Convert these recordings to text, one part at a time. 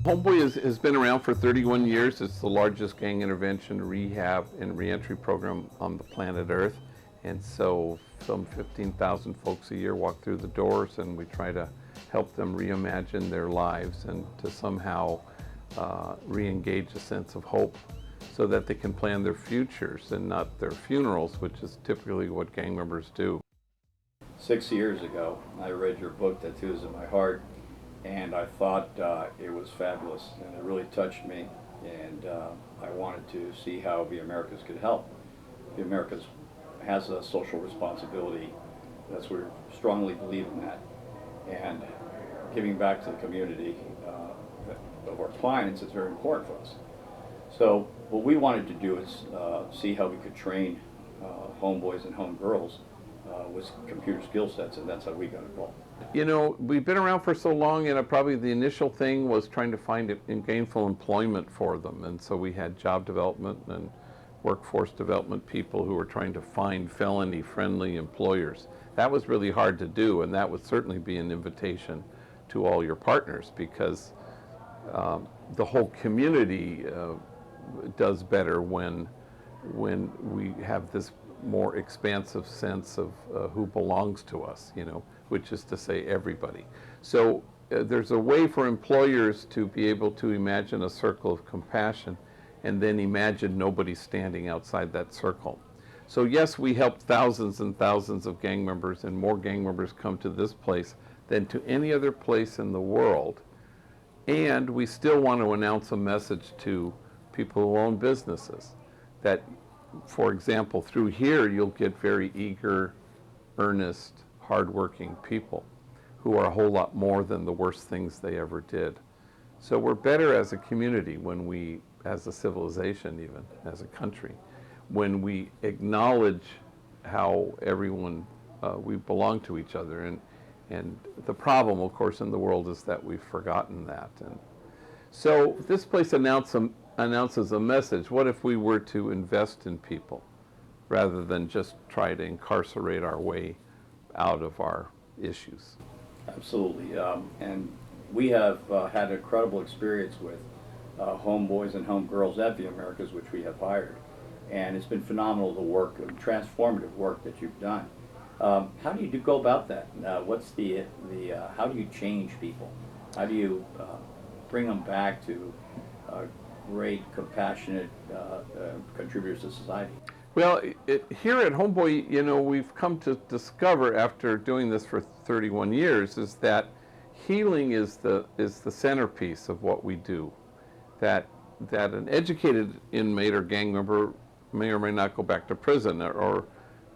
Homeboy has been around for 31 years. It's the largest gang intervention, rehab, and reentry program on the planet Earth. And so some 15,000 folks a year walk through the doors, and we try to help them reimagine their lives and to somehow re-engage a sense of hope so that they can plan their futures and not their funerals, which is typically what gang members do. 6 years ago, I read your book, Tattoos in My Heart, and I thought it was fabulous, and it really touched me, and I wanted to see how Viamericas could help. Viamericas has a social responsibility. That's we strongly believe in that, and giving back to the community of our clients is very important for us. So what we wanted to do is see how we could train homeboys and homegirls with computer skill sets, and that's how we got involved. You know, we've been around for so long, and probably the initial thing was trying to find gainful employment for them. And so we had job development and workforce development people who were trying to find felony-friendly employers. That was really hard to do, and that would certainly be an invitation to all your partners, because the whole community does better when we have this more expansive sense of who belongs to us, you know, which is to say everybody. So there's a way for employers to be able to imagine a circle of compassion and then imagine nobody standing outside that circle. So yes, we help thousands and thousands of gang members, and more gang members come to this place than to any other place in the world. And we still want to announce a message to people who own businesses that, for example, through here you'll get very eager, earnest, hardworking people who are a whole lot more than the worst things they ever did. So we're better as a community when we, as a civilization even, as a country, when we acknowledge how everyone, we belong to each other. And the problem, of course, in the world is that we've forgotten that. And so this place announces a message. What if we were to invest in people rather than just try to incarcerate our way out of our issues? Absolutely, and we have had incredible experience with homeboys and homegirls at Viamericas, which we have hired, and it's been phenomenal, the work, transformative work that you've done. How do you go about that? What's how do you change people? How do you bring them back to great, compassionate contributors to society? Well, here at Homeboy, you know, we've come to discover after doing this for 31 years is that healing is the centerpiece of what we do. That an educated inmate or gang member may or may not go back to prison, or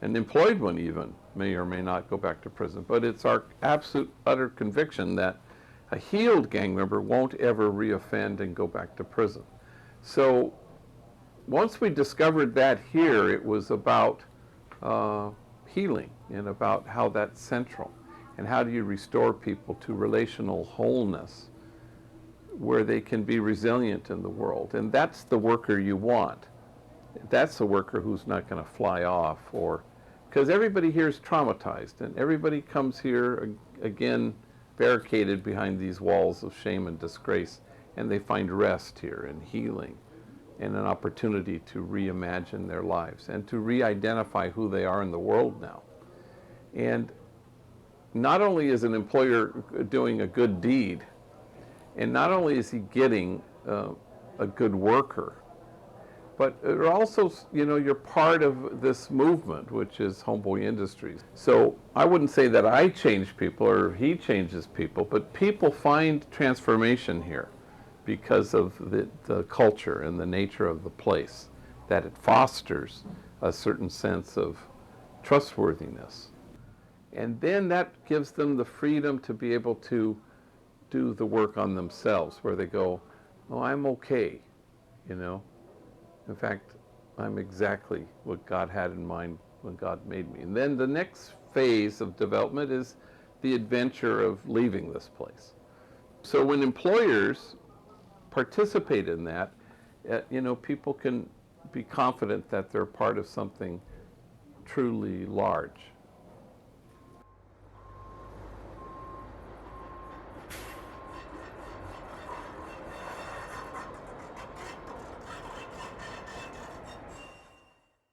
an employed one even may or may not go back to prison. But it's our absolute, utter conviction that a healed gang member won't ever reoffend and go back to prison. So once we discovered that here, it was about healing and about how that's central. And how do you restore people to relational wholeness where they can be resilient in the world? And that's the worker you want. That's the worker who's not going to fly off, or because everybody here is traumatized, and everybody comes here again barricaded behind these walls of shame and disgrace, and they find rest here and healing and an opportunity to reimagine their lives and to re-identify who they are in the world now. And not only is an employer doing a good deed, and not only is he getting a good worker, but it also, you know, you're part of this movement, which is Homeboy Industries. So I wouldn't say that I change people or he changes people, but people find transformation here because of the culture and the nature of the place, that it fosters a certain sense of trustworthiness. And then that gives them the freedom to be able to do the work on themselves, where they go, oh, I'm okay, you know. In fact, I'm exactly what God had in mind when God made me. And then the next phase of development is the adventure of leaving this place. So when employers participate in that, you know, people can be confident that they're part of something truly large.